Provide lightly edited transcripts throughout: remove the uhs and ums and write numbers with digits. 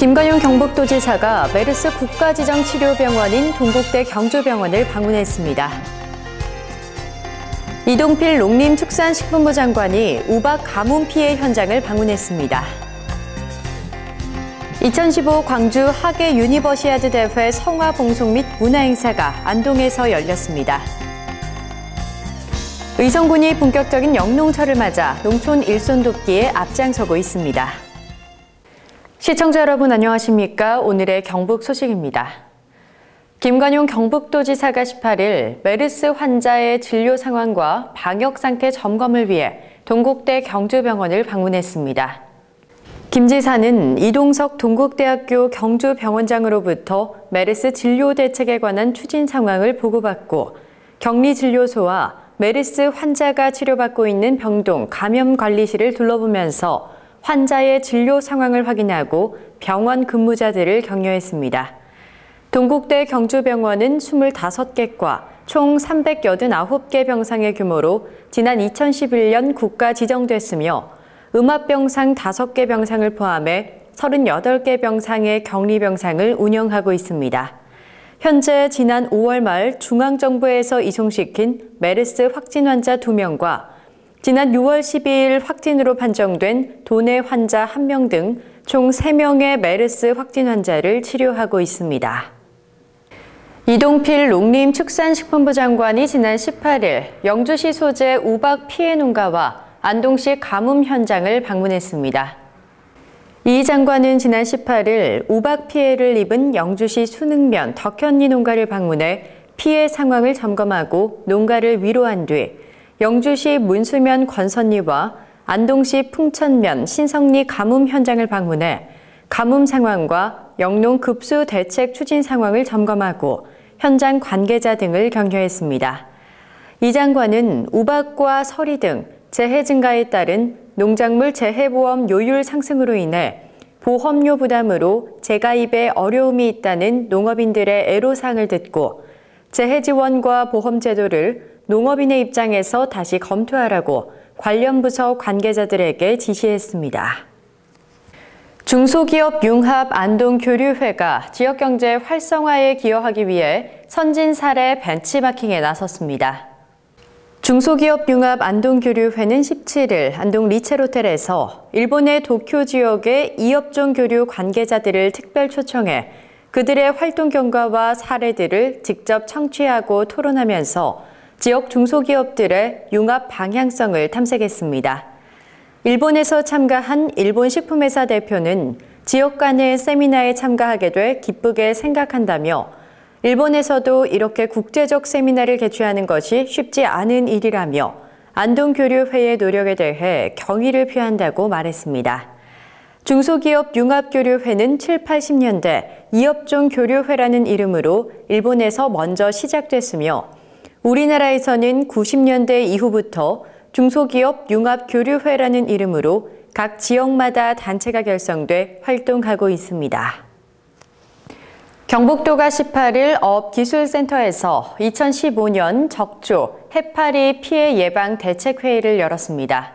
김관용 경북도지사가 메르스 국가지정치료병원인 동국대 경주병원을 방문했습니다. 이동필 농림축산식품부 장관이 우박 가뭄 피해 현장을 방문했습니다. 2015 광주 하계 유니버시아드 대회 성화 봉송 및 문화행사가 안동에서 열렸습니다. 의성군이 본격적인 영농철을 맞아 농촌 일손 돕기에 앞장서고 있습니다. 시청자 여러분 안녕하십니까? 오늘의 경북 소식입니다. 김관용 경북도지사가 18일 메르스 환자의 진료 상황과 방역 상태 점검을 위해 동국대 경주병원을 방문했습니다. 김 지사는 이동석 동국대학교 경주병원장으로부터 메르스 진료 대책에 관한 추진 상황을 보고받고 격리진료소와 메르스 환자가 치료받고 있는 병동 감염관리실을 둘러보면서 환자의 진료 상황을 확인하고 병원 근무자들을 격려했습니다. 동국대 경주병원은 25개과 총 389개 병상의 규모로 지난 2011년 국가 지정됐으며 음압병상 5개 병상을 포함해 38개 병상의 격리병상을 운영하고 있습니다. 현재 지난 5월 말 중앙정부에서 이송시킨 메르스 확진 환자 2명과 지난 6월 12일 확진으로 판정된 도내 환자 1명 등 총 3명의 메르스 확진 환자를 치료하고 있습니다. 이동필 농림축산식품부 장관이 지난 18일 영주시 소재 우박 피해 농가와 안동시 가뭄 현장을 방문했습니다. 이 장관은 지난 18일 우박 피해를 입은 영주시 순흥면 덕현리 농가를 방문해 피해 상황을 점검하고 농가를 위로한 뒤 영주시 문수면 권선리와 안동시 풍천면 신성리 가뭄 현장을 방문해 가뭄 상황과 영농 급수 대책 추진 상황을 점검하고 현장 관계자 등을 격려했습니다. 이 장관은 우박과 서리 등 재해 증가에 따른 농작물 재해보험 요율 상승으로 인해 보험료 부담으로 재가입에 어려움이 있다는 농업인들의 애로사항을 듣고 재해 지원과 보험 제도를 농업인의 입장에서 다시 검토하라고 관련 부서 관계자들에게 지시했습니다. 중소기업 융합 안동교류회가 지역경제 활성화에 기여하기 위해 선진 사례 벤치마킹에 나섰습니다. 중소기업 융합 안동교류회는 17일 안동 리첼호텔에서 일본의 도쿄 지역의 이업종 교류 관계자들을 특별 초청해 그들의 활동 경과와 사례들을 직접 청취하고 토론하면서 지역 중소기업들의 융합 방향성을 탐색했습니다. 일본에서 참가한 일본 식품회사 대표는 지역 간의 세미나에 참가하게 돼 기쁘게 생각한다며 일본에서도 이렇게 국제적 세미나를 개최하는 것이 쉽지 않은 일이라며 안동교류회의 노력에 대해 경의를 표한다고 말했습니다. 중소기업 융합교류회는 7, 80년대 이업종 교류회라는 이름으로 일본에서 먼저 시작됐으며 우리나라에서는 90년대 이후부터 중소기업 융합교류회라는 이름으로 각 지역마다 단체가 결성돼 활동하고 있습니다. 경북도가 18일 어업기술센터에서 2015년 적조, 해파리 피해 예방 대책회의를 열었습니다.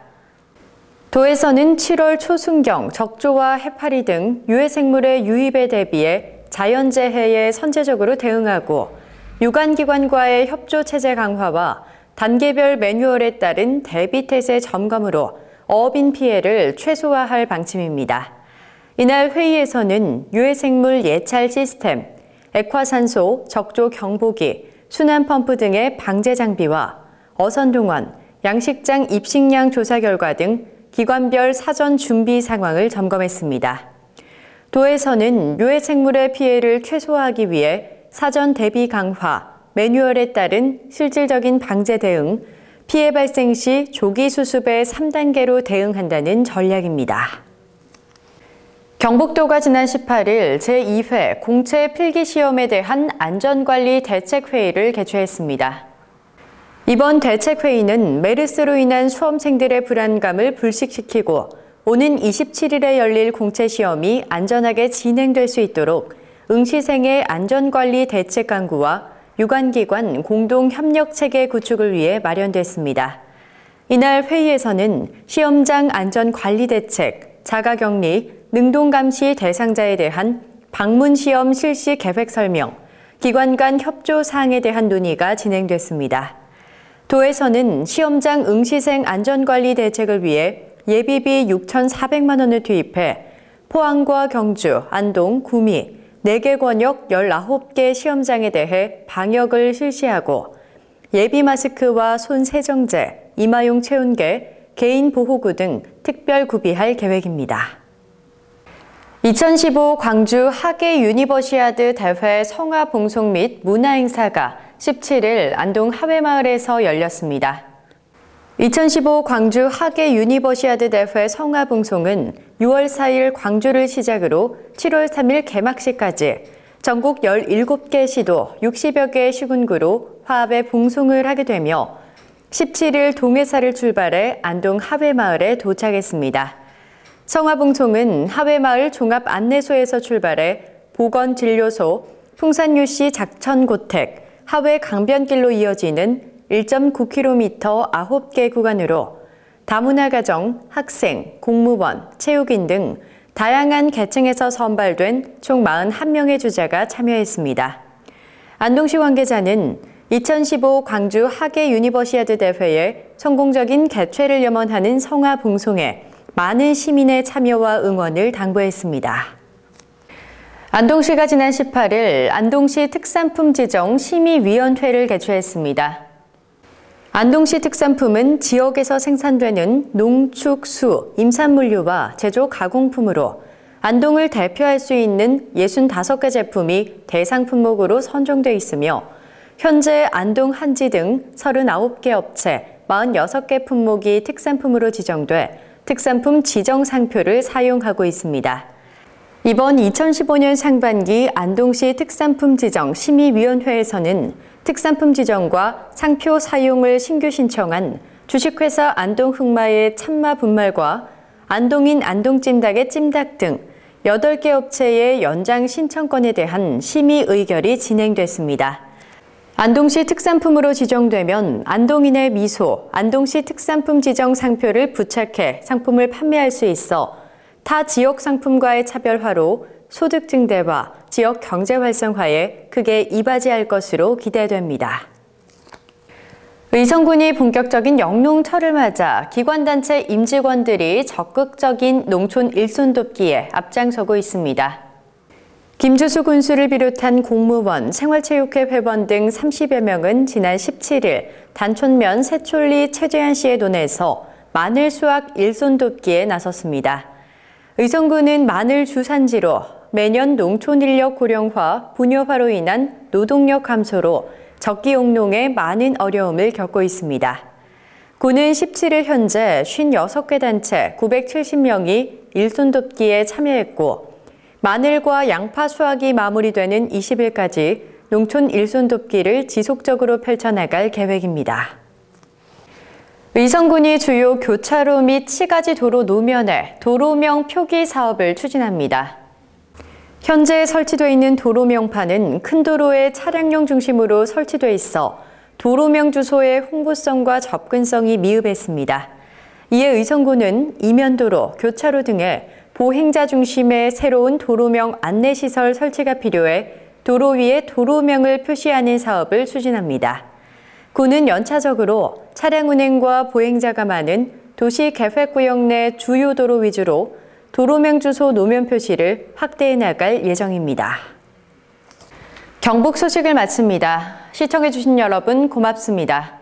도에서는 7월 초순경 적조와 해파리 등 유해생물의 유입에 대비해 자연재해에 선제적으로 대응하고 유관기관과의 협조체제 강화와 단계별 매뉴얼에 따른 대비태세 점검으로 어업인 피해를 최소화할 방침입니다. 이날 회의에서는 유해생물 예찰 시스템, 액화산소, 적조 경보기, 순환펌프 등의 방제 장비와 어선동원, 양식장 입식량 조사 결과 등 기관별 사전 준비 상황을 점검했습니다. 도에서는 유해생물의 피해를 최소화하기 위해 사전 대비 강화, 매뉴얼에 따른 실질적인 방제 대응, 피해 발생 시 조기 수습의 3단계로 대응한다는 전략입니다. 경북도가 지난 18일 제2회 공채 필기시험에 대한 안전관리 대책회의를 개최했습니다. 이번 대책회의는 메르스로 인한 수험생들의 불안감을 불식시키고 오는 27일에 열릴 공채시험이 안전하게 진행될 수 있도록 응시생의 안전관리 대책 강구와 유관기관 공동협력체계 구축을 위해 마련됐습니다. 이날 회의에서는 시험장 안전관리 대책, 자가격리, 능동감시 대상자에 대한 방문시험 실시 계획 설명, 기관 간 협조 사항에 대한 논의가 진행됐습니다. 도에서는 시험장 응시생 안전관리 대책을 위해 예비비 6,400만 원을 투입해 포항과 경주, 안동, 구미, 4개 권역 19개 시험장에 대해 방역을 실시하고 예비 마스크와 손 세정제, 이마용 체온계, 개인 보호구 등 특별 구비할 계획입니다. 2015 광주 하계 유니버시아드 대회 성화 봉송 및 문화 행사가 17일 안동 하회마을에서 열렸습니다. 2015 광주 하계 유니버시아드 대회 성화 봉송은 6월 4일 광주를 시작으로 7월 3일 개막식까지 전국 17개 시도 60여 개 시군구로 화합의 봉송을 하게 되며 17일 동해사를 출발해 안동 하회마을에 도착했습니다. 성화봉송은 하회마을 종합안내소에서 출발해 보건진료소, 풍산유씨 작천고택, 하회 강변길로 이어지는 1.9km 9개 구간으로 다문화가정, 학생, 공무원, 체육인 등 다양한 계층에서 선발된 총 41명의 주자가 참여했습니다. 안동시 관계자는 2015 광주 하계 유니버시아드 대회의 성공적인 개최를 염원하는 성화봉송에 많은 시민의 참여와 응원을 당부했습니다. 안동시가 지난 18일 안동시 특산품 지정 심의위원회를 개최했습니다. 안동시 특산품은 지역에서 생산되는 농축수, 임산물류와 제조 가공품으로 안동을 대표할 수 있는 65개 제품이 대상 품목으로 선정돼 있으며 현재 안동 한지 등 39개 업체, 46개 품목이 특산품으로 지정돼 특산품 지정 상표를 사용하고 있습니다. 이번 2015년 상반기 안동시 특산품 지정 심의위원회에서는 특산품 지정과 상표 사용을 신규 신청한 주식회사 안동흑마의 참마 분말과 안동인 안동찜닭의 찜닭 등 8개 업체의 연장 신청권에 대한 심의 의결이 진행됐습니다. 안동시 특산품으로 지정되면 안동인의 미소, 안동시 특산품 지정 상표를 부착해 상품을 판매할 수 있어 타 지역 상품과의 차별화로 소득 증대와 지역 경제 활성화에 크게 이바지할 것으로 기대됩니다. 의성군이 본격적인 영농철을 맞아 기관단체 임직원들이 적극적인 농촌 일손 돕기에 앞장서고 있습니다. 김주수 군수를 비롯한 공무원, 생활체육회 회원 등 30여 명은 지난 17일 단촌면 새촌리 최재한 씨의 논에서 마늘 수확 일손 돕기에 나섰습니다. 의성군은 마늘 주산지로 매년 농촌 인력 고령화, 분여화로 인한 노동력 감소로 적기 용농에 많은 어려움을 겪고 있습니다. 군은 17일 현재 56개 단체 970명이 일손 돕기에 참여했고 마늘과 양파 수확이 마무리되는 20일까지 농촌 일손 돕기를 지속적으로 펼쳐나갈 계획입니다. 의성군이 주요 교차로 및 시가지 도로 노면에 도로명 표기 사업을 추진합니다. 현재 설치되어 있는 도로명판은 큰 도로의 차량용 중심으로 설치돼 있어 도로명 주소의 홍보성과 접근성이 미흡했습니다. 이에 의성군은 이면도로, 교차로 등에 보행자 중심의 새로운 도로명 안내시설 설치가 필요해 도로 위에 도로명을 표시하는 사업을 추진합니다. 군은 연차적으로 차량 운행과 보행자가 많은 도시계획구역 내 주요 도로 위주로 도로명 주소 노면 표시를 확대해 나갈 예정입니다. 경북 소식을 마칩니다. 시청해주신 여러분 고맙습니다.